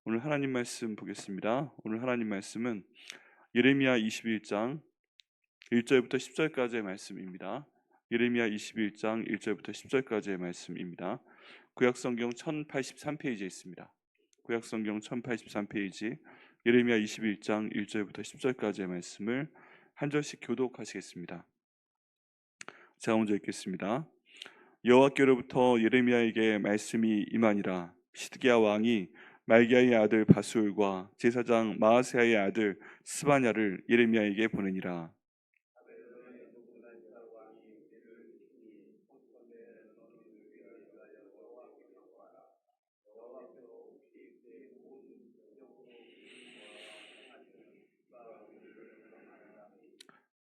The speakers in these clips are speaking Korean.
오늘 하나님 말씀 보겠습니다. 오늘 하나님 말씀은 예레미야 21장 1절부터 10절까지의 말씀입니다. 예레미야 21장 1절부터 10절까지의 말씀입니다. 구약성경 1083페이지에 있습니다. 구약성경 1083페이지 예레미야 21장 1절부터 10절까지의 말씀을 한 절씩 교독하시겠습니다. 제가 먼저 읽겠습니다. 여호와께로부터 예레미야에게 말씀이 임하니라. 시드기야 왕이 말기야의 아들 바술과 제사장 마아세야의 아들 스바냐를 예레미야에게 보내니라.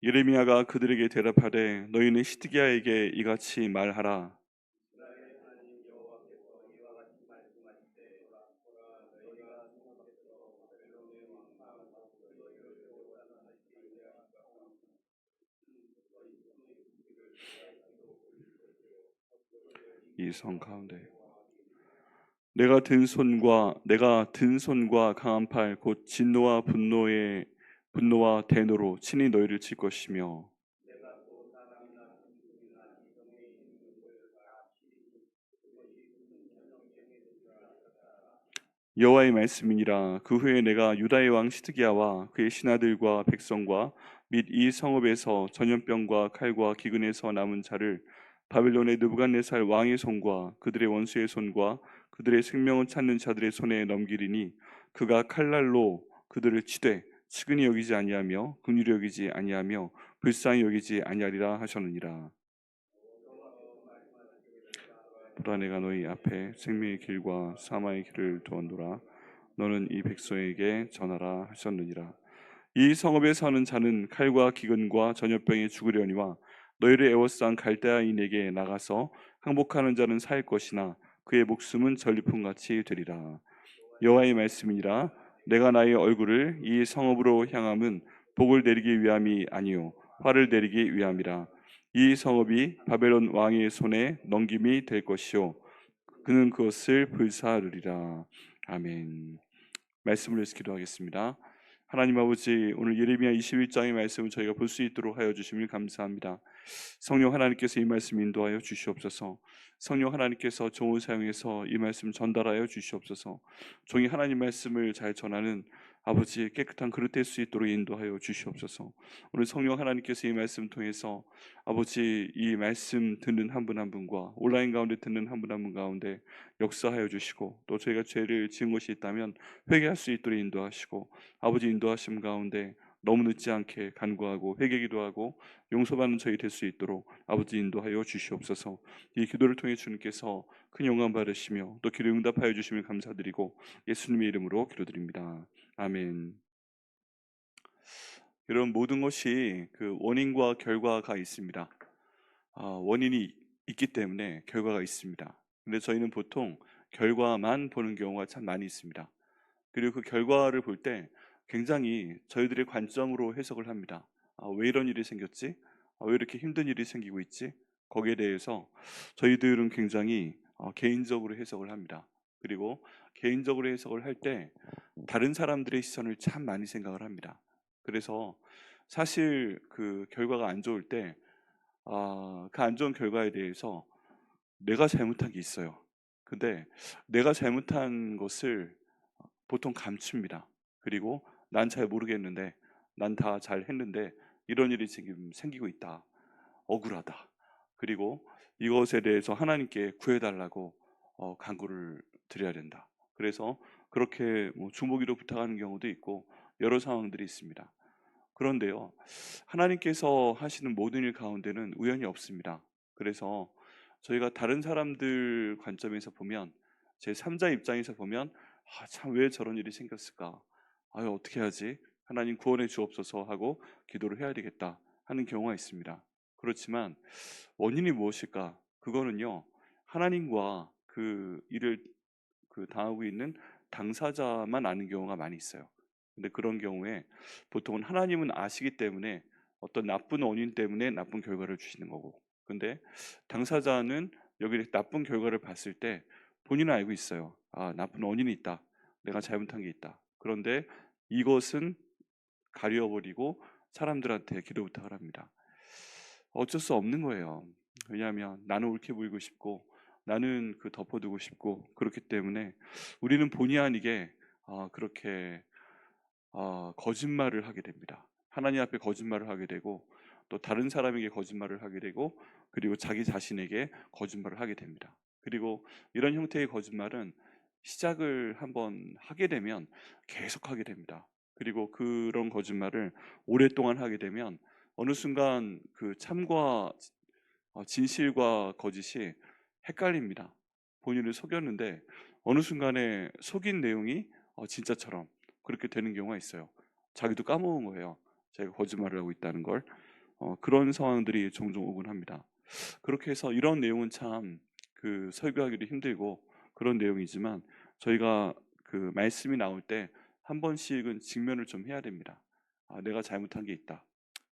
예레미야가 그들에게 대답하되 너희는 시드기야에게 이같이 말하라. 이 성 가운데 내가 든 손과 강한 팔 곧 진노와 분노와 대노로 친히 너희를 칠 것이며 여호와의 말씀이니라. 그 후에 내가 유다의 왕 시드기야와 그의 신하들과 백성과 및 이 성읍에서 전염병과 칼과 기근에서 남은 자를 바벨론의 느부갓네살 왕의 손과 그들의 원수의 손과 그들의 생명을 찾는 자들의 손에 넘기리니 그가 칼날로 그들을 치되 측은히 여기지 아니하며 긍휼히 여기지 아니하며 불쌍히 여기지 아니하리라 하셨느니라. 보라 내가 너희 앞에 생명의 길과 사망의 길을 두었노라. 너는 이 백성에게 전하라 하셨느니라. 이 성읍에 사는 자는 칼과 기근과 전염병에 죽으려니와 너희를 애워싼 갈대아인에게 나가서 항복하는 자는 살 것이나 그의 목숨은 전리품같이 되리라. 여호와의 말씀이니라. 내가 나의 얼굴을 이 성읍으로 향함은 복을 내리기 위함이 아니요 화를 내리기 위함이라. 이 성읍이 바벨론 왕의 손에 넘김이 될 것이요 그는 그것을 불사르리라. 아멘. 말씀을 위해서 기도하겠습니다. 하나님 아버지, 오늘 예레미야 21장의 말씀을 저희가 볼 수 있도록 하여 주심을 감사합니다. 성령 하나님께서 이 말씀 인도하여 주시옵소서. 성령 하나님께서 종을 사용해서 이 말씀 전달하여 주시옵소서. 종이 하나님 말씀을 잘 전하는 아버지 깨끗한 그릇 될 수 있도록 인도하여 주시옵소서. 오늘 성령 하나님께서 이 말씀 통해서 아버지 이 말씀 듣는 한 분 한 분과 온라인 가운데 듣는 한 분 한 분 가운데 역사하여 주시고 또 저희가 죄를 지은 것이 있다면 회개할 수 있도록 인도하시고 아버지 인도하심 가운데 너무 늦지 않게 간구하고 회개기도하고 용서받는 저희 될 수 있도록 아버지 인도하여 주시옵소서. 이 기도를 통해 주님께서 큰 영광 받으시며 또 기도 응답하여 주심을 감사드리고 예수님의 이름으로 기도드립니다. 아멘. 여러분 모든 것이 그 원인과 결과가 있습니다. 원인이 있기 때문에 결과가 있습니다. 근데 저희는 보통 결과만 보는 경우가 참 많이 있습니다. 그리고 그 결과를 볼 때 굉장히 저희들의 관점으로 해석을 합니다. 왜 이런 일이 생겼지? 왜 이렇게 힘든 일이 생기고 있지? 거기에 대해서 저희들은 굉장히 개인적으로 해석을 합니다. 그리고 개인적으로 해석을 할 때 다른 사람들의 시선을 참 많이 생각을 합니다. 그래서 사실 그 결과가 안 좋을 때 그 안 좋은 결과에 대해서 내가 잘못한 게 있어요. 근데 내가 잘못한 것을 보통 감춥니다. 그리고 난 잘 모르겠는데 난 다 잘했는데 이런 일이 지금 생기고 있다. 억울하다. 그리고 이것에 대해서 하나님께 구해달라고 간구를 드려야 된다. 그래서 그렇게 뭐 주먹이로 부탁하는 경우도 있고 여러 상황들이 있습니다. 그런데요, 하나님께서 하시는 모든 일 가운데는 우연이 없습니다. 그래서 저희가 다른 사람들 관점에서 보면 제 3자 입장에서 보면 참 왜 저런 일이 생겼을까? 아유 어떻게 하지? 하나님 구원해 주옵소서 하고 기도를 해야 되겠다 하는 경우가 있습니다. 그렇지만 원인이 무엇일까? 그거는요 하나님과 그 일을 당하고 있는 당사자만 아는 경우가 많이 있어요. 근데 그런 경우에 보통은 하나님은 아시기 때문에 어떤 나쁜 원인 때문에 나쁜 결과를 주시는 거고, 근데 당사자는 여기 나쁜 결과를 봤을 때 본인은 알고 있어요. 나쁜 원인이 있다. 내가 잘못한 게 있다. 그런데 이것은 가려버리고 사람들한테 기도 부탁을 합니다. 어쩔 수 없는 거예요. 왜냐하면 나는 옳게 보이고 싶고 나는 덮어두고 싶고 그렇기 때문에 우리는 본의 아니게 그렇게 거짓말을 하게 됩니다. 하나님 앞에 거짓말을 하게 되고 또 다른 사람에게 거짓말을 하게 되고 그리고 자기 자신에게 거짓말을 하게 됩니다. 그리고 이런 형태의 거짓말은 시작을 한번 하게 되면 계속 하게 됩니다. 그리고 그런 거짓말을 오랫동안 하게 되면 어느 순간 그 참과 진실과 거짓이 헷갈립니다. 본인을 속였는데 어느 순간에 속인 내용이 진짜처럼 그렇게 되는 경우가 있어요. 자기도 까먹은 거예요. 자기가 거짓말을 하고 있다는 걸. 그런 상황들이 종종 오곤 합니다. 그렇게 해서 이런 내용은 참 설교하기도 힘들고 그런 내용이지만 저희가 그 말씀이 나올 때 한 번씩은 직면을 좀 해야 됩니다. 내가 잘못한 게 있다.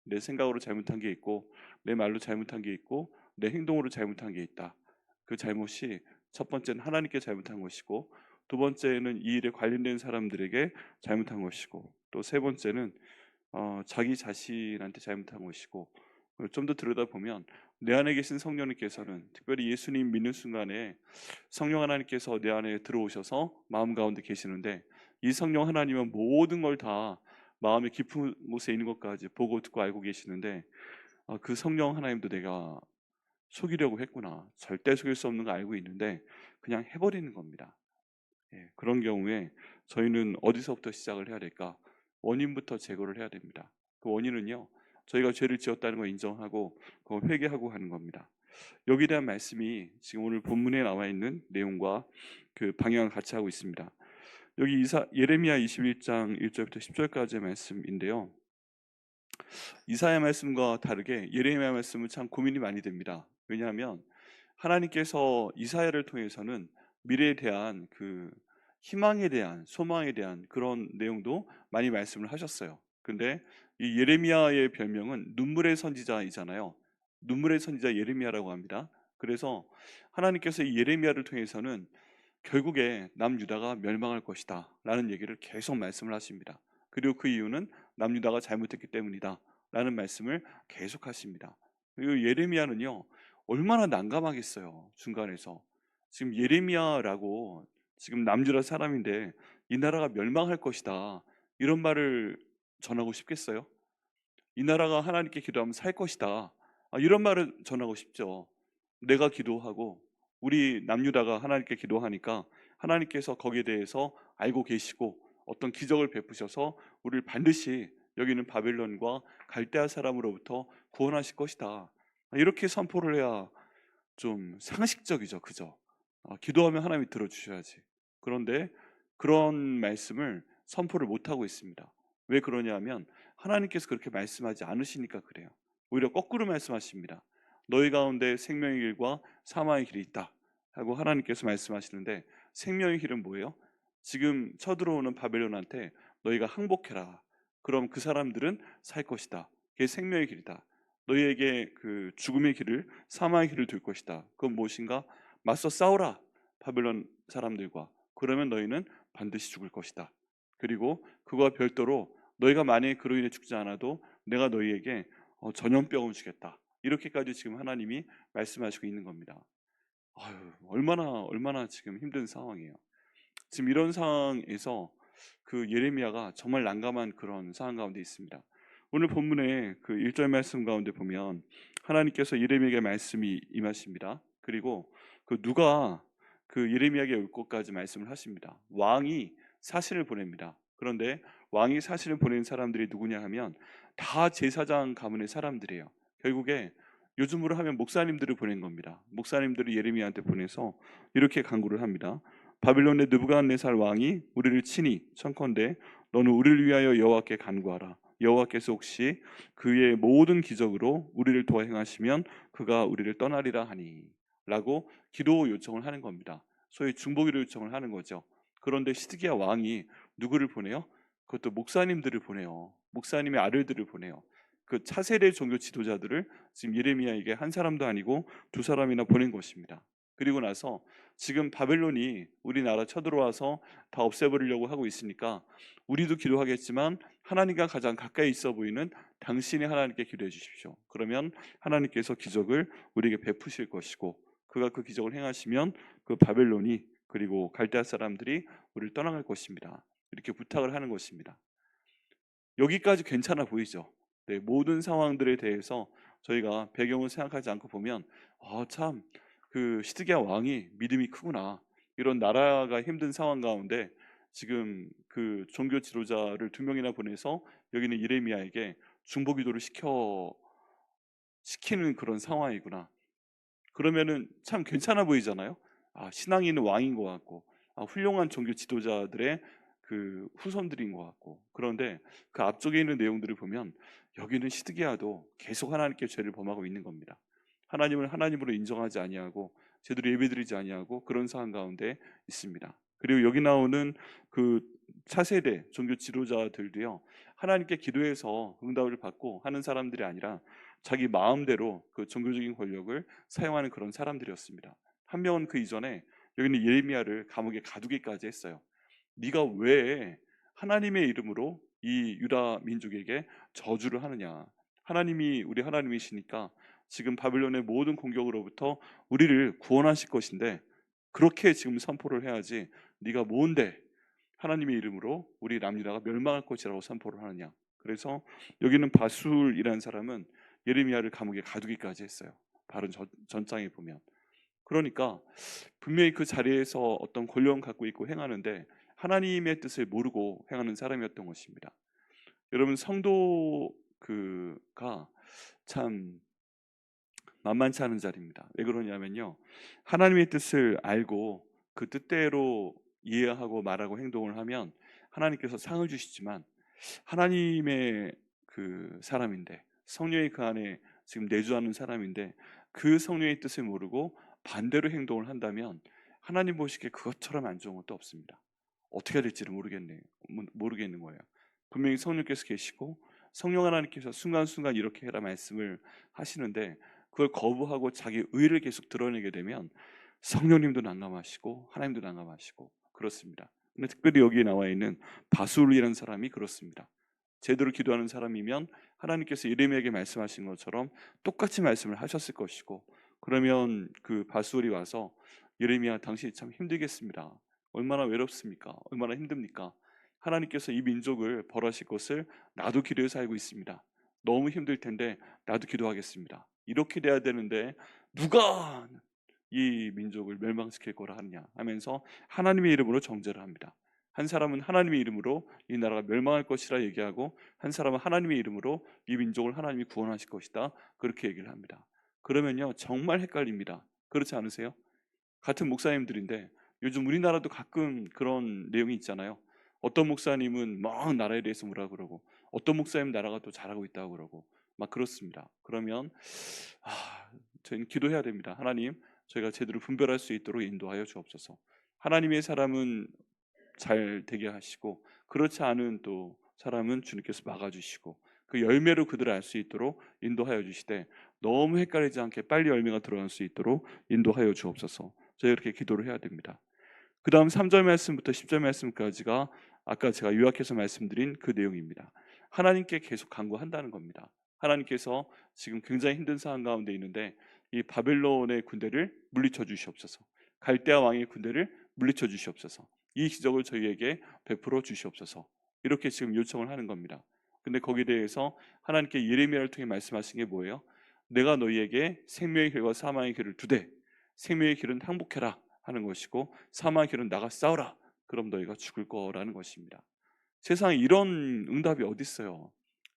내 생각으로 잘못한 게 있고 내 말로 잘못한 게 있고 내 행동으로 잘못한 게 있다. 그 잘못이 첫 번째는 하나님께 잘못한 것이고 두 번째는 이 일에 관련된 사람들에게 잘못한 것이고 또 세 번째는 자기 자신한테 잘못한 것이고 좀 더 들여다보면 내 안에 계신 성령님께서는 특별히 예수님 믿는 순간에 성령 하나님께서 내 안에 들어오셔서 마음 가운데 계시는데 이 성령 하나님은 모든 걸 다 마음의 깊은 곳에 있는 것까지 보고 듣고 알고 계시는데 그 성령 하나님도 내가 속이려고 했구나. 절대 속일 수 없는 거 알고 있는데 그냥 해버리는 겁니다. 예, 그런 경우에 저희는 어디서부터 시작을 해야 될까? 원인부터 제거를 해야 됩니다. 그 원인은요, 저희가 죄를 지었다는 걸 인정하고 그걸 회개하고 하는 겁니다. 여기에 대한 말씀이 지금 오늘 본문에 나와 있는 내용과 그 방향을 같이 하고 있습니다. 여기 예레미야 21장 1절부터 10절까지의 말씀인데요. 이사야 말씀과 다르게 예레미야 말씀은 참 고민이 많이 됩니다. 왜냐하면 하나님께서 이사야를 통해서는 미래에 대한 희망에 대한 소망에 대한 그런 내용도 많이 말씀을 하셨어요. 근데 이 예레미야의 별명은 눈물의 선지자이잖아요. 눈물의 선지자 예레미야라고 합니다. 그래서 하나님께서 이 예레미야를 통해서는 결국에 남유다가 멸망할 것이다 라는 얘기를 계속 말씀을 하십니다. 그리고 그 이유는 남유다가 잘못했기 때문이다 라는 말씀을 계속 하십니다. 그리고 예레미야는요 얼마나 난감하겠어요. 중간에서 지금 예레미야라고 지금 남유다 사람인데 이 나라가 멸망할 것이다 이런 말을 전하고 싶겠어요? 이 나라가 하나님께 기도하면 살 것이다 이런 말을 전하고 싶죠. 내가 기도하고 우리 남유다가 하나님께 기도하니까 하나님께서 거기에 대해서 알고 계시고 어떤 기적을 베푸셔서 우리를 반드시 여기는 바벨론과 갈대아 사람으로부터 구원하실 것이다. 이렇게 선포를 해야 좀 상식적이죠, 그죠? 기도하면 하나님이 들어주셔야지. 그런데 그런 말씀을 선포를 못하고 있습니다. 왜 그러냐면 하나님께서 그렇게 말씀하지 않으시니까 그래요. 오히려 거꾸로 말씀하십니다. 너희 가운데 생명의 길과 사망의 길이 있다 하고 하나님께서 말씀하시는데 생명의 길은 뭐예요? 지금 쳐들어오는 바벨론한테 너희가 항복해라. 그럼 그 사람들은 살 것이다. 그게 생명의 길이다. 너희에게 그 죽음의 길을 사망의 길을 둘 것이다. 그건 무엇인가? 맞서 싸우라. 바벨론 사람들과. 그러면 너희는 반드시 죽을 것이다. 그리고 그와 별도로 너희가 만약에 그로 인해 죽지 않아도 내가 너희에게 전염병을 주겠다. 이렇게까지 지금 하나님이 말씀하시고 있는 겁니다. 아유, 얼마나 지금 힘든 상황이에요. 지금 이런 상황에서 그 예레미야가 정말 난감한 그런 상황 가운데 있습니다. 오늘 본문의 그 1절 말씀 가운데 보면 하나님께서 예레미야에게 말씀이 임하십니다. 그리고 누가 예레미야에게 올 것까지 말씀을 하십니다. 왕이 사신을 보냅니다. 그런데 왕이 사신을 보낸 사람들이 누구냐 하면 다 제사장 가문의 사람들이에요. 결국에 요즘으로 하면 목사님들을 보낸 겁니다. 목사님들을 예레미야한테 보내서 이렇게 간구를 합니다. 바빌론의 느부갓네살 왕이 우리를 치니 청컨대 너는 우리를 위하여 여호와께 간구하라. 여호와께서 혹시 그의 모든 기적으로 우리를 도와 행하시면 그가 우리를 떠나리라 하니 라고 기도 요청을 하는 겁니다. 소위 중보기도 요청을 하는 거죠. 그런데 시드기야 왕이 누구를 보내요? 그것도 목사님들을 보내요. 목사님의 아들들을 보내요. 그 차세대 종교 지도자들을 지금 예레미야에게 한 사람도 아니고 두 사람이나 보낸 것입니다. 그리고 나서 지금 바벨론이 우리나라 쳐들어와서 다 없애버리려고 하고 있으니까 우리도 기도하겠지만 하나님과 가장 가까이 있어 보이는 당신이 하나님께 기도해 주십시오. 그러면 하나님께서 기적을 우리에게 베푸실 것이고, 그가 그 기적을 행하시면 그 바벨론이, 그리고 갈대아 사람들이 우리를 떠나갈 것입니다. 이렇게 부탁을 하는 것입니다. 여기까지 괜찮아 보이죠? 네, 모든 상황들에 대해서 저희가 배경을 생각하지 않고 보면 참 그 시드기야 왕이 믿음이 크구나. 이런 나라가 힘든 상황 가운데 지금 그 종교 지도자를 2명이나 보내서 여기는 예레미야에게 중보기도를 시키는 그런 상황이구나. 그러면은 참 괜찮아 보이잖아요. 신앙이 있는 왕인 것 같고, 훌륭한 종교 지도자들의 그 후손들인 것 같고. 그런데 그 앞쪽에 있는 내용들을 보면 여기는 시드기야도 계속 하나님께 죄를 범하고 있는 겁니다. 하나님을 하나님으로 인정하지 아니하고 제대로 예배드리지 아니하고 그런 상황 가운데 있습니다. 그리고 여기 나오는 그 차세대 종교 지도자들도요, 하나님께 기도해서 응답을 받고 하는 사람들이 아니라 자기 마음대로 그 종교적인 권력을 사용하는 그런 사람들이었습니다. 한 명은 그 이전에 여기는 예레미야를 감옥에 가두기까지 했어요. 네가 왜 하나님의 이름으로 이 유다 민족에게 저주를 하느냐? 하나님이 우리 하나님이시니까 지금 바벨론의 모든 공격으로부터 우리를 구원하실 것인데 그렇게 지금 선포를 해야지, 네가 뭔데 하나님의 이름으로 우리 남유다가 멸망할 것이라고 선포를 하느냐? 그래서 여기는 바술이라는 사람은 예레미야를 감옥에 가두기까지 했어요. 바로 전장에 보면. 그러니까 분명히 그 자리에서 어떤 권력을 갖고 있고 행하는데 하나님의 뜻을 모르고 행하는 사람이었던 것입니다. 여러분, 성도 그가 참 만만치 않은 자리입니다. 왜 그러냐면요, 하나님의 뜻을 알고 그 뜻대로 이해하고 말하고 행동을 하면 하나님께서 상을 주시지만, 하나님의 그 사람인데, 성령이 그 안에 지금 내주하는 사람인데 그 성령의 뜻을 모르고 반대로 행동을 한다면 하나님 보시기에 그것처럼 안 좋은 것도 없습니다. 어떻게 해야 될지를 모르겠는 거예요. 분명히 성령께서 계시고 성령 하나님께서 순간순간 이렇게 해라 말씀을 하시는데 그걸 거부하고 자기 의를 계속 드러내게 되면 성령님도 난감하시고 하나님도 난감하시고 그렇습니다. 근데 특별히 여기에 나와 있는 바술이라는 사람이 그렇습니다. 제대로 기도하는 사람이면 하나님께서 예레미야에게 말씀하신 것처럼 똑같이 말씀을 하셨을 것이고, 그러면 그 바술이 와서 예레미야, 당신이 참 힘들겠습니다. 얼마나 외롭습니까? 얼마나 힘듭니까? 하나님께서 이 민족을 벌하실 것을 나도 기도해서 알고 있습니다. 너무 힘들 텐데 나도 기도하겠습니다. 이렇게 돼야 되는데 누가 이 민족을 멸망시킬 거라 하느냐 하면서 하나님의 이름으로 정죄를 합니다. 한 사람은 하나님의 이름으로 이 나라가 멸망할 것이라 얘기하고, 한 사람은 하나님의 이름으로 이 민족을 하나님이 구원하실 것이다, 그렇게 얘기를 합니다. 그러면요 정말 헷갈립니다. 그렇지 않으세요? 같은 목사님들인데 요즘 우리나라도 가끔 그런 내용이 있잖아요. 어떤 목사님은 막 나라에 대해서 뭐라 그러고, 어떤 목사님 나라가 또 잘하고 있다고 그러고 막 그렇습니다. 그러면 저희는 기도해야 됩니다. 하나님, 저희가 제대로 분별할 수 있도록 인도하여 주옵소서. 하나님의 사람은 잘 되게 하시고 그렇지 않은 또 사람은 주님께서 막아주시고 그 열매로 그들을 알 수 있도록 인도하여 주시되, 너무 헷갈리지 않게 빨리 열매가 들어갈 수 있도록 인도하여 주옵소서. 저희 이렇게 기도를 해야 됩니다. 그 다음 3절 말씀부터 10절 말씀까지가 아까 제가 요약해서 말씀드린 그 내용입니다. 하나님께 계속 간구한다는 겁니다. 하나님께서 지금 굉장히 힘든 상황 가운데 있는데 이 바벨론의 군대를 물리쳐 주시옵소서. 갈대아 왕의 군대를 물리쳐 주시옵소서. 이 기적을 저희에게 베풀어 주시옵소서. 이렇게 지금 요청을 하는 겁니다. 근데 거기에 대해서 하나님께 예레미야를 통해 말씀하신 게 뭐예요? 내가 너희에게 생명의 길과 사망의 길을 두되 생명의 길은 항복해라 하는 것이고 사망의 길은 나가 싸우라, 그럼 너희가 죽을 거라는 것입니다. 세상에 이런 응답이 어디 있어요?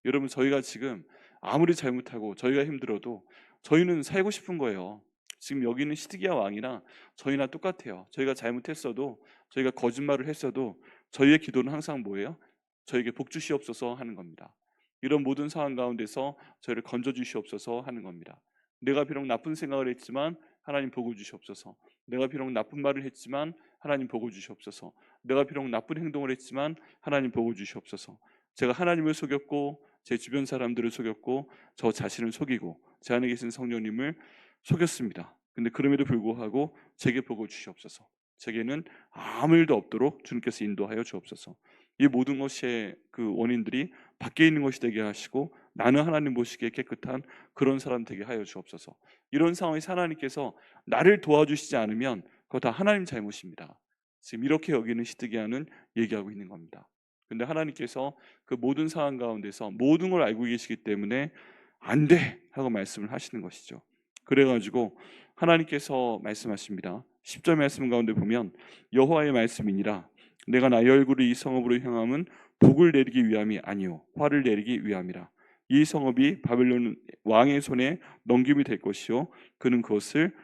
여러분, 저희가 지금 아무리 잘못하고 저희가 힘들어도 저희는 살고 싶은 거예요. 지금 여기는 시드기야 왕이나 저희나 똑같아요. 저희가 잘못했어도, 저희가 거짓말을 했어도 저희의 기도는 항상 뭐예요? 저에게 복 주시옵소서 하는 겁니다. 이런 모든 상황 가운데서 저희를 건져 주시옵소서 하는 겁니다. 내가 비록 나쁜 생각을 했지만 하나님 복을 주시옵소서. 내가 비록 나쁜 말을 했지만 하나님 복을 주시옵소서. 내가 비록 나쁜 행동을 했지만 하나님 복을 주시옵소서. 제가 하나님을 속였고 제 주변 사람들을 속였고 저 자신을 속이고 제 안에 계신 성령님을 속였습니다. 근데 그럼에도 불구하고 제게 복을 주시옵소서. 제게는 아무 일도 없도록 주님께서 인도하여 주옵소서. 이 모든 것의 그 원인들이 밖에 있는 것이 되게 하시고 나는 하나님 보시기에 깨끗한 그런 사람 되게 하여 주옵소서. 이런 상황에서 하나님께서 나를 도와주시지 않으면 그거 다 하나님 잘못입니다. 지금 이렇게 여기는 시드기야는 얘기하고 있는 겁니다. 근데 하나님께서 그 모든 상황 가운데서 모든 걸 알고 계시기 때문에 안 돼! 하고 말씀을 하시는 것이죠. 그래가지고 하나님께서 말씀하십니다. 10절 말씀 가운데 보면 여호와의 말씀이니라 내가 나의 얼굴을 이 성읍으로 향함은 복을 내리기 위함이 아니요 화를 내리기 위함이라. 이 성읍이 바벨론 왕의 손에 넘김이 될 것이요 그는 그것을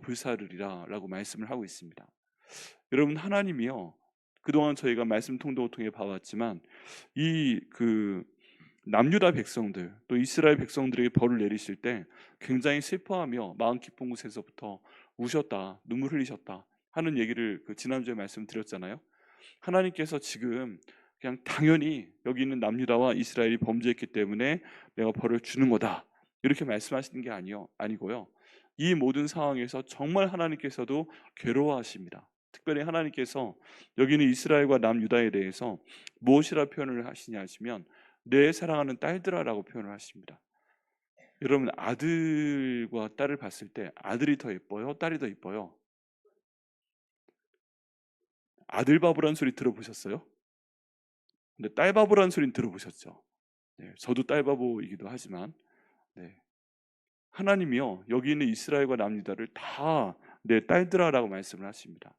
불사르리라 라고 말씀을 하고 있습니다. 여러분, 하나님이요, 그동안 저희가 말씀 통독을 통해 봐왔지만 이 남유다 백성들 또 이스라엘 백성들에게 벌을 내리실 때 굉장히 슬퍼하며 마음 깊은 곳에서부터 우셨다, 눈물 흘리셨다 하는 얘기를 지난주에 말씀드렸잖아요. 하나님께서 지금 그냥 당연히 여기 있는 남유다와 이스라엘이 범죄했기 때문에 내가 벌을 주는 거다 이렇게 말씀하시는 게 아니고요. 이 모든 상황에서 정말 하나님께서도 괴로워하십니다. 특별히 하나님께서 여기는 이스라엘과 남유다에 대해서 무엇이라 표현을 하시냐 하시면 내 사랑하는 딸들아라고 표현을 하십니다. 여러분, 아들과 딸을 봤을 때 아들이 더 예뻐요? 딸이 더 예뻐요? 아들 바보란 소리 들어보셨어요? 근데 딸 바보란 소리는 들어보셨죠? 네, 저도 딸 바보이기도 하지만 네, 하나님이요 여기 있는 이스라엘과 남유다를 다 내 딸들아라고 말씀을 하십니다.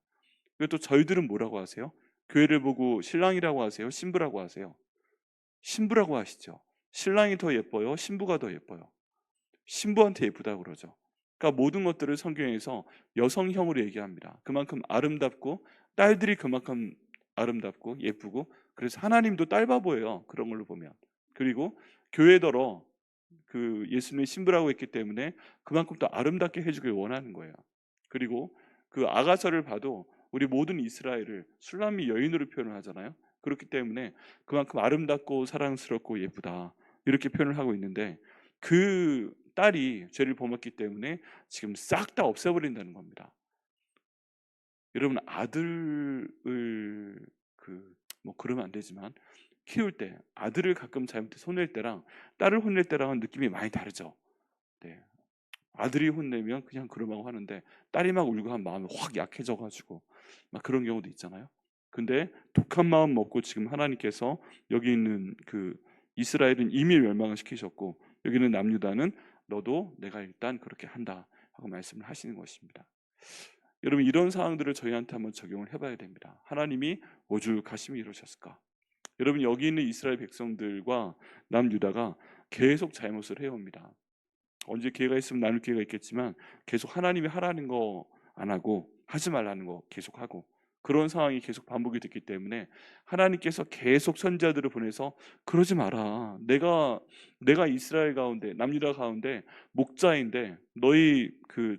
그리고 또 저희들은 뭐라고 하세요? 교회를 보고 신랑이라고 하세요? 신부라고 하세요? 신부라고 하시죠. 신랑이 더 예뻐요? 신부가 더 예뻐요? 신부한테 예쁘다고 그러죠. 그러니까 모든 것들을 성경에서 여성형으로 얘기합니다. 그만큼 아름답고 딸들이 그만큼 아름답고 예쁘고 그래서 하나님도 딸바보예요. 그런 걸로 보면. 그리고 교회더러 예수님의 신부라고 했기 때문에 그만큼 더 아름답게 해주길 원하는 거예요. 그리고 아가서를 봐도 우리 모든 이스라엘을 술람미 여인으로 표현을 하잖아요. 그렇기 때문에 그만큼 아름답고 사랑스럽고 예쁘다 이렇게 표현을 하고 있는데 그 딸이 죄를 범했기 때문에 지금 싹 다 없애버린다는 겁니다. 여러분, 아들을 뭐 그러면 안 되지만 키울 때 아들을 가끔 잘못해서 혼낼 때랑 딸을 혼낼 때랑은 느낌이 많이 다르죠. 네. 아들이 혼내면 그냥 그러라고 하는데 딸이 막 울고 하면 마음이 확 약해져가지고 막 그런 경우도 있잖아요. 근데 독한 마음 먹고 지금 하나님께서 여기 있는 이스라엘은 이미 멸망을 시키셨고 여기는 남유다는 너도 내가 일단 그렇게 한다 하고 말씀을 하시는 것입니다. 여러분, 이런 상황들을 저희한테 한번 적용을 해봐야 됩니다. 하나님이 오죽하심이 이러셨을까? 여러분, 여기 있는 이스라엘 백성들과 남유다가 계속 잘못을 해옵니다. 언제 기회가 있으면 나눌 기회가 있겠지만 계속 하나님이 하라는 거 안 하고 하지 말라는 거 계속 하고 그런 상황이 계속 반복이 됐기 때문에 하나님께서 계속 선지자들을 보내서 그러지 마라. 내가 이스라엘 가운데 남유다 가운데 목자인데 너희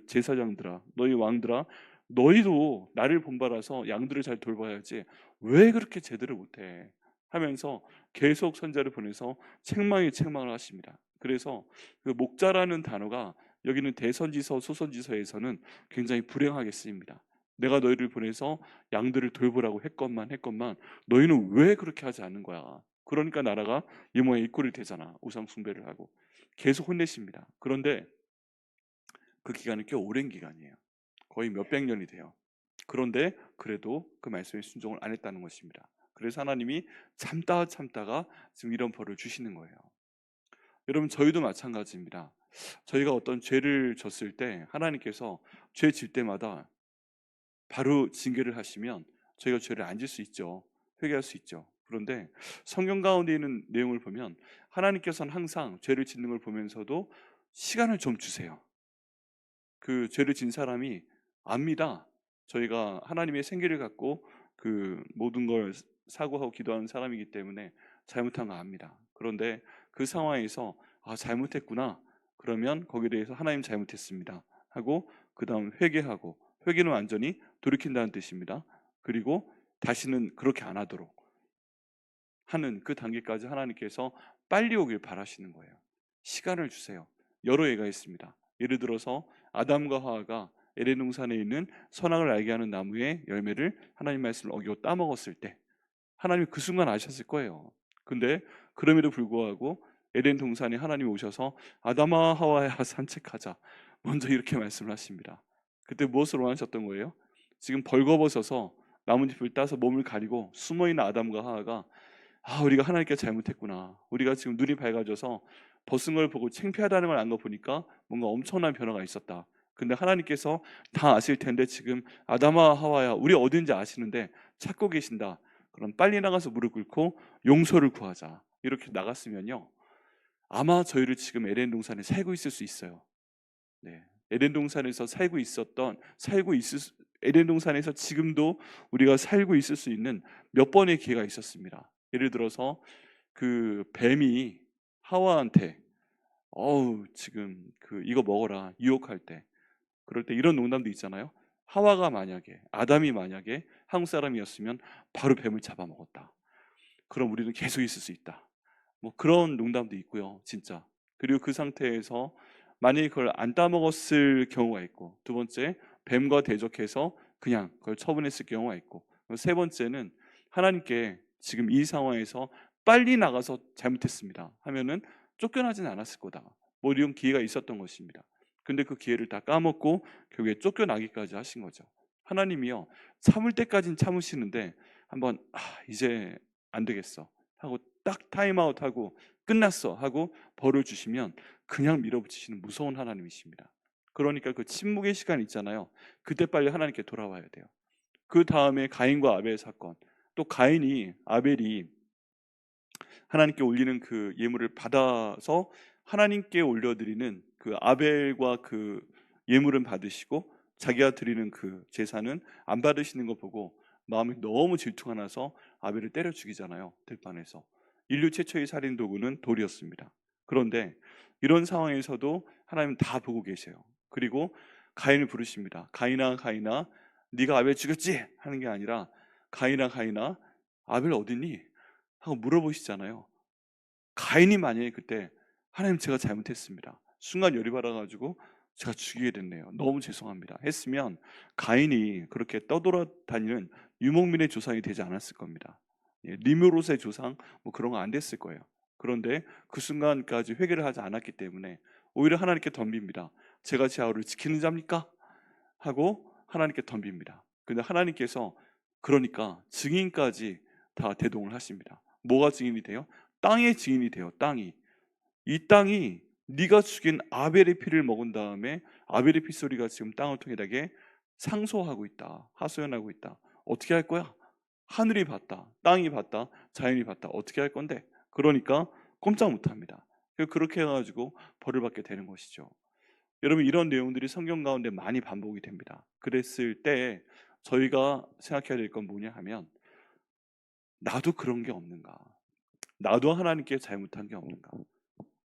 제사장들아, 너희 왕들아, 너희도 나를 본받아서 양들을 잘 돌봐야지 왜 그렇게 제대로 못해? 하면서 계속 선지자를 보내서 책망을 하십니다. 그래서 목자라는 단어가 여기는 대선지서, 소선지서에서는 굉장히 불행하게 쓰입니다. 내가 너희를 보내서 양들을 돌보라고 했건만 너희는 왜 그렇게 하지 않는 거야? 그러니까 나라가 이 모양 이 꼴이 되잖아. 우상 숭배를 하고 계속 혼내십니다. 그런데 그 기간은 꽤 오랜 기간이에요. 거의 몇백 년이 돼요. 그런데 그래도 그 말씀에 순종을 안 했다는 것입니다. 그래서 하나님이 참다가 지금 이런 벌을 주시는 거예요. 여러분, 저희도 마찬가지입니다. 저희가 어떤 죄를 졌을 때 하나님께서 죄 질 때마다 바로 징계를 하시면 저희가 죄를 안 질 수 있죠. 회개할 수 있죠. 그런데 성경 가운데 있는 내용을 보면 하나님께서는 항상 죄를 짓는 걸 보면서도 시간을 좀 주세요. 그 죄를 진 사람이 압니다. 저희가 하나님의 생기를 갖고 모든 걸 사고하고 기도하는 사람이기 때문에 잘못한 거 압니다. 그런데 그 상황에서 잘못했구나. 그러면 거기에 대해서 하나님 잘못했습니다 하고 그 다음 회개하고, 회개는 완전히 돌이킨다는 뜻입니다. 그리고 다시는 그렇게 안 하도록 하는 그 단계까지 하나님께서 빨리 오길 바라시는 거예요. 시간을 주세요. 여러 예가 있습니다. 예를 들어서 아담과 하와가 에덴 동산에 있는 선악을 알게 하는 나무의 열매를 하나님 말씀을 어기고 따먹었을 때 하나님이 그 순간 아셨을 거예요. 근데 그럼에도 불구하고 에덴 동산에 하나님이 오셔서 아담아 하와야 산책하자 먼저 이렇게 말씀을 하십니다. 그때 무엇을 원하셨던 거예요? 지금 벌거벗어서 나뭇잎을 따서 몸을 가리고 숨어있는 아담과 하와가 우리가 하나님께 잘못했구나. 우리가 지금 눈이 밝아져서 벗은 걸 보고 창피하다는 걸 안 거 보니까 뭔가 엄청난 변화가 있었다. 근데 하나님께서 다 아실 텐데 지금 아담아 하와야 우리 어딘지 아시는데 찾고 계신다. 그럼 빨리 나가서 무릎 꿇고 용서를 구하자. 이렇게 나갔으면요, 아마 저희를 지금 에덴 동산에 살고 있을 수 있어요. 네, 에덴 동산에서 에덴 동산에서 지금도 우리가 살고 있을 수 있는 몇 번의 기회가 있었습니다. 예를 들어서 그 뱀이 하와한테 지금 이거 먹어라 유혹할 때, 그럴 때 이런 농담도 있잖아요. 아담이 만약에 한국 사람이었으면 바로 뱀을 잡아먹었다. 그럼 우리는 계속 있을 수 있다. 뭐 그런 농담도 있고요, 진짜. 그리고 그 상태에서 만약에 그걸 안 따먹었을 경우가 있고, 두 번째 뱀과 대적해서 그냥 그걸 처분했을 경우가 있고, 세 번째는 하나님께 지금 이 상황에서 빨리 나가서 잘못했습니다 하면은 쫓겨나진 않았을 거다. 뭐 이런 기회가 있었던 것입니다. 근데 그 기회를 다 까먹고 결국에 쫓겨나기까지 하신 거죠. 하나님이요, 참을 때까지는 참으시는데 한번 이제 안 되겠어 하고 딱 타임아웃하고 끝났어 하고 벌을 주시면 그냥 밀어붙이시는 무서운 하나님이십니다. 그러니까 그 침묵의 시간 있잖아요. 그때 빨리 하나님께 돌아와야 돼요. 그 다음에 가인과 아벨 사건, 또 아벨이 하나님께 올리는 그 예물을 받아서 하나님께 올려드리는 그 아벨과 그 예물은 받으시고 자기가 드리는 그 제사는 안 받으시는 거 보고 마음이 너무 질투가 나서 아벨을 때려 죽이잖아요, 들판에서. 인류 최초의 살인 도구는 돌이었습니다. 그런데 이런 상황에서도 하나님은 다 보고 계세요. 그리고 가인을 부르십니다. 가인아 네가 아벨 죽였지? 하는 게 아니라 가인아 아벨 어딨니? 하고 물어보시잖아요. 가인이 만약에 그때 하나님 제가 잘못했습니다, 순간 열이 받아가지고 제가 죽이게 됐네요, 너무 죄송합니다 했으면 가인이 그렇게 떠돌아다니는 유목민의 조상이 되지 않았을 겁니다. 리므롯의 조상 뭐 그런 거 안 됐을 거예요. 그런데 그 순간까지 회개를 하지 않았기 때문에 오히려 하나님께 덤빕니다. 제가 제 아우를 지키는 자입니까? 하고 하나님께 덤빕니다. 근데 하나님께서 그러니까 증인까지 다 대동을 하십니다. 뭐가 증인이 돼요? 땅의 증인이 돼요. 이 땅이 네가 죽인 아벨의 피를 먹은 다음에 아벨의 피소리가 지금 땅을 통일하게 상소하고 있다, 하소연하고 있다. 어떻게 할 거야? 하늘이 봤다, 땅이 봤다, 자연이 봤다. 어떻게 할 건데? 그러니까 꼼짝 못합니다. 그렇게 해가지고 벌을 받게 되는 것이죠. 여러분, 이런 내용들이 성경 가운데 많이 반복이 됩니다. 그랬을 때 저희가 생각해야 될 건 뭐냐 하면, 나도 그런 게 없는가? 나도 하나님께 잘못한 게 없는가?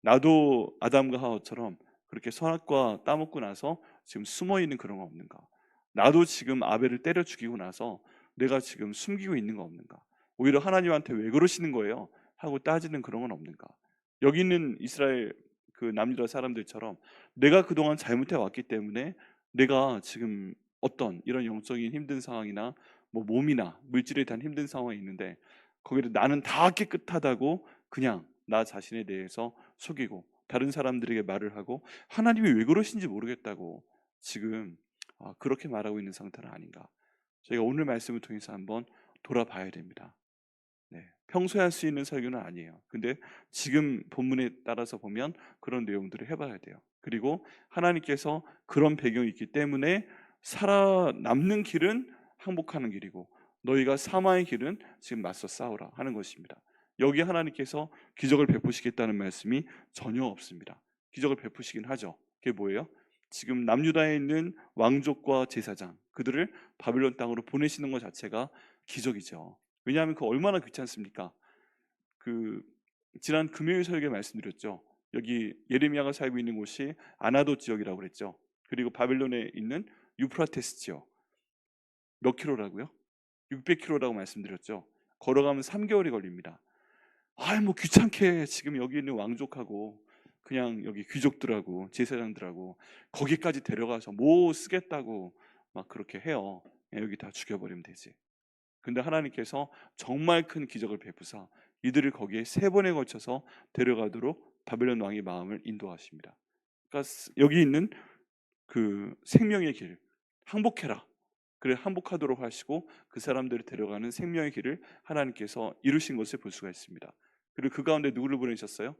나도 아담과 하와처럼 그렇게 선악과 따먹고 나서 지금 숨어있는 그런 거 없는가? 나도 지금 아벨을 때려 죽이고 나서 내가 지금 숨기고 있는 거 없는가? 오히려 하나님한테 왜 그러시는 거예요? 하고 따지는 그런 건 없는가? 여기 있는 이스라엘 그 남유다 사람들처럼 내가 그동안 잘못해 왔기 때문에 내가 지금 어떤 이런 영적인 힘든 상황이나 뭐 몸이나 물질에 대한 힘든 상황이 있는데 거기를 나는 다 깨끗하다고 그냥 나 자신에 대해서 속이고 다른 사람들에게 말을 하고 하나님이 왜 그러신지 모르겠다고 지금 그렇게 말하고 있는 상태는 아닌가? 저희가 오늘 말씀을 통해서 한번 돌아봐야 됩니다. 네, 평소에 할 수 있는 설교는 아니에요. 근데 지금 본문에 따라서 보면 그런 내용들을 해봐야 돼요. 그리고 하나님께서 그런 배경이 있기 때문에 살아남는 길은 항복하는 길이고 너희가 사망의 길은 지금 맞서 싸우라 하는 것입니다. 여기 하나님께서 기적을 베푸시겠다는 말씀이 전혀 없습니다. 기적을 베푸시긴 하죠. 그게 뭐예요? 지금 남유다에 있는 왕족과 제사장, 그들을 바빌론 땅으로 보내시는 것 자체가 기적이죠. 왜냐하면 그 얼마나 귀찮습니까? 그 지난 금요일 설교에 말씀드렸죠. 여기 예레미야가 살고 있는 곳이 아나도 지역이라고 그랬죠. 그리고 바빌론에 있는 유프라테스 지역 몇 킬로라고요? 600킬로라고 말씀드렸죠. 걸어가면 3개월이 걸립니다. 뭐 귀찮게 지금 여기 있는 왕족하고 그냥 여기 귀족들하고 제사장들하고 거기까지 데려가서 뭐 쓰겠다고 막 그렇게 해요. 여기 다 죽여버리면 되지. 근데 하나님께서 정말 큰 기적을 베푸사 이들을 거기에 3번에 걸쳐서 데려가도록 바벨론 왕의 마음을 인도하십니다. 그러니까 여기 있는 그 생명의 길, 항복해라. 그래 항복하도록 하시고 그 사람들을 데려가는 생명의 길을 하나님께서 이루신 것을 볼 수가 있습니다. 그리고 그 가운데 누구를 보내셨어요?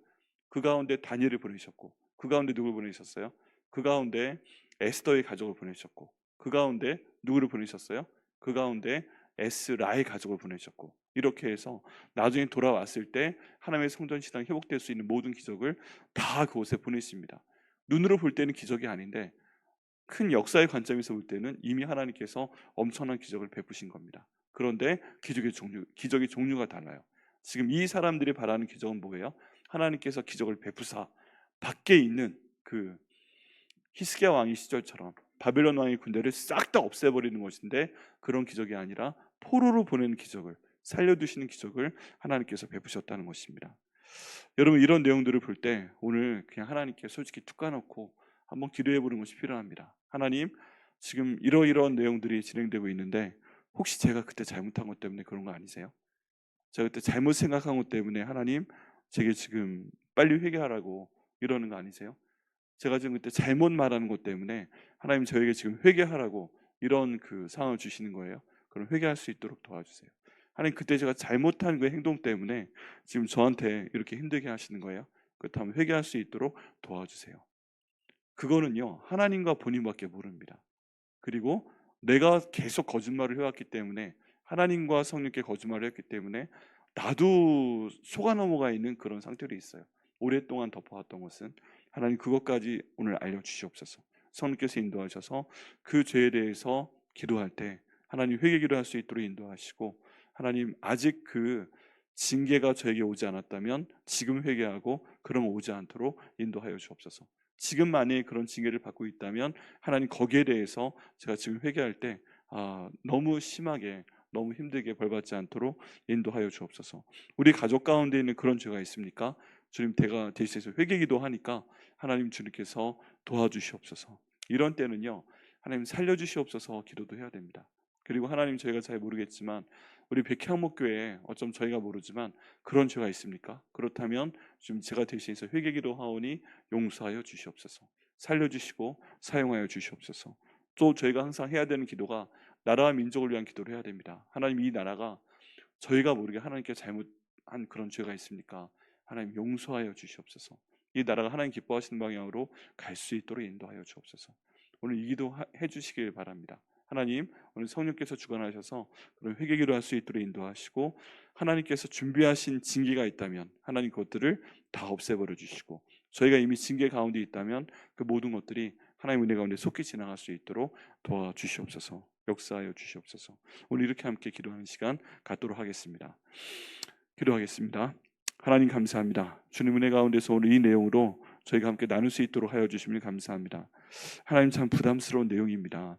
그 가운데 다니엘을 보내셨고, 그 가운데 누구를 보내셨어요? 그 가운데 에스더의 가족을 보내셨고, 그 가운데 누구를 보내셨어요? 그 가운데 에스라의 가족을 보내셨고, 이렇게 해서 나중에 돌아왔을 때 하나님의 성전 신앙이 회복될 수 있는 모든 기적을 다 그곳에 보내십니다. 눈으로 볼 때는 기적이 아닌데 큰 역사의 관점에서 볼 때는 이미 하나님께서 엄청난 기적을 베푸신 겁니다. 그런데 기적의 종류가 달라요. 지금 이 사람들이 바라는 기적은 뭐예요? 하나님께서 기적을 베푸사 밖에 있는 그 히스기야 왕의 시절처럼 바벨론 왕의 군대를 싹 다 없애버리는 것인데, 그런 기적이 아니라 포로로 보내는 기적을, 살려두시는 기적을 하나님께서 베푸셨다는 것입니다. 여러분, 이런 내용들을 볼 때 오늘 그냥 하나님께 솔직히 툭 까놓고 한번 기도해 보는 것이 필요합니다. 하나님, 지금 이러이러한 내용들이 진행되고 있는데 혹시 제가 그때 잘못한 것 때문에 그런 거 아니세요? 제가 그때 잘못 생각한 것 때문에 하나님 제게 지금 빨리 회개하라고 이러는 거 아니세요? 제가 지금 그때 잘못 말하는 것 때문에 하나님 저에게 지금 회개하라고 이런 그 상황을 주시는 거예요. 그럼 회개할 수 있도록 도와주세요. 하나님, 그때 제가 잘못한 그 행동 때문에 지금 저한테 이렇게 힘들게 하시는 거예요. 그렇다면 회개할 수 있도록 도와주세요. 그거는요, 하나님과 본인밖에 모릅니다. 그리고 내가 계속 거짓말을 해왔기 때문에, 하나님과 성령께 거짓말을 했기 때문에 나도 속아 넘어가 있는 그런 상태로 있어요. 오랫동안 덮어왔던 것은 하나님 그것까지 오늘 알려주시옵소서. 성령께서 인도하셔서 그 죄에 대해서 기도할 때 하나님 회개 기도할 수 있도록 인도하시고, 하나님 아직 그 징계가 저에게 오지 않았다면 지금 회개하고 그럼 오지 않도록 인도하여 주옵소서. 지금 만약에 그런 징계를 받고 있다면 하나님 거기에 대해서 제가 지금 회개할 때 너무 심하게 너무 힘들게 벌받지 않도록 인도하여 주옵소서. 우리 가족 가운데 있는 그런 죄가 있습니까? 주님, 제가 대신해서 회개기도 하니까 하나님 주님께서 도와주시옵소서. 이런 때는요, 하나님 살려주시옵소서 기도도 해야 됩니다. 그리고 하나님, 저희가 잘 모르겠지만 우리 백향목교회에 어쩜 저희가 모르지만 그런 죄가 있습니까? 그렇다면 지금 제가 대신해서 회개기도 하오니 용서하여 주시옵소서. 살려주시고 사용하여 주시옵소서. 또 저희가 항상 해야 되는 기도가 나라와 민족을 위한 기도를 해야 됩니다. 하나님, 이 나라가 저희가 모르게 하나님께 잘못한 그런 죄가 있습니까? 하나님 용서하여 주시옵소서. 이 나라가 하나님 기뻐하시는 방향으로 갈 수 있도록 인도하여 주옵소서. 오늘 이 기도 해주시길 바랍니다. 하나님, 오늘 성령께서 주관하셔서 그런 회개기도 할 수 있도록 인도하시고, 하나님께서 준비하신 징계가 있다면 하나님 그것들을 다 없애버려 주시고, 저희가 이미 징계 가운데 있다면 그 모든 것들이 하나님 은혜 가운데 속히 지나갈 수 있도록 도와주시옵소서. 역사하여 주시옵소서. 오늘 이렇게 함께 기도하는 시간 갖도록 하겠습니다. 기도하겠습니다. 하나님, 감사합니다. 주님 은혜 가운데서 오늘 이 내용으로 저희가 함께 나눌 수 있도록 하여 주시면 감사합니다. 하나님, 참 부담스러운 내용입니다.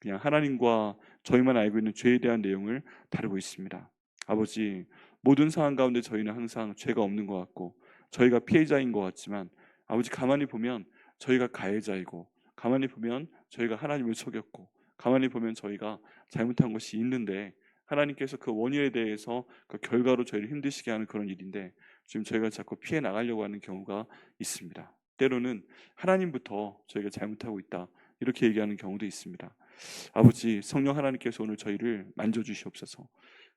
그냥 하나님과 저희만 알고 있는 죄에 대한 내용을 다루고 있습니다. 아버지, 모든 상황 가운데 저희는 항상 죄가 없는 것 같고 저희가 피해자인 것 같지만, 아버지, 가만히 보면 저희가 가해자이고, 가만히 보면 저희가 하나님을 속였고, 가만히 보면 저희가 잘못한 것이 있는데, 하나님께서 그 원인에 대해서 그 결과로 저희를 힘드시게 하는 그런 일인데 지금 저희가 자꾸 피해 나가려고 하는 경우가 있습니다. 때로는 하나님부터 저희가 잘못하고 있다 이렇게 얘기하는 경우도 있습니다. 아버지, 성령 하나님께서 오늘 저희를 만져주시옵소서.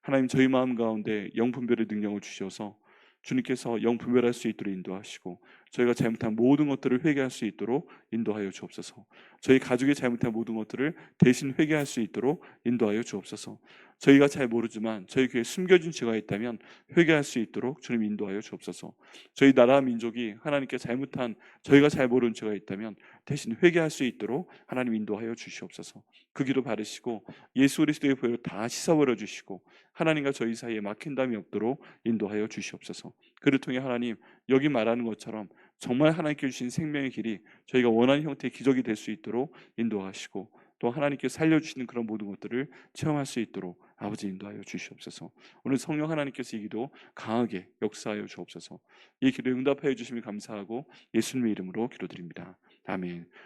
하나님, 저희 마음 가운데 영분별의 능력을 주셔서 주님께서 영분별할 수 있도록 인도하시고, 저희가 잘못한 모든 것들을 회개할 수 있도록 인도하여 주옵소서. 저희 가족이 잘못한 모든 것들을 대신 회개할 수 있도록 인도하여 주옵소서. 저희가 잘 모르지만 저희 귀에 숨겨진 죄가 있다면 회개할 수 있도록 주님 인도하여 주옵소서. 저희 나라 민족이 하나님께 잘못한, 저희가 잘 모르는 죄가 있다면 대신 회개할 수 있도록 하나님 인도하여 주시옵소서. 그 기도 받으시고 예수 그리스도의 보혈로 다 씻어버려 주시고 하나님과 저희 사이에 막힌담이 없도록 인도하여 주시옵소서. 그를 통해 하나님, 여기 말하는 것처럼 정말 하나님께 주신 생명의 길이 저희가 원하는 형태의 기적이 될 수 있도록 인도하시고, 또 하나님께 살려주시는 그런 모든 것들을 체험할 수 있도록 아버지 인도하여 주시옵소서. 오늘 성령 하나님께서 이 기도 강하게 역사하여 주옵소서. 이 기도에 응답하여 주심이 감사하고 예수님의 이름으로 기도드립니다. 아멘.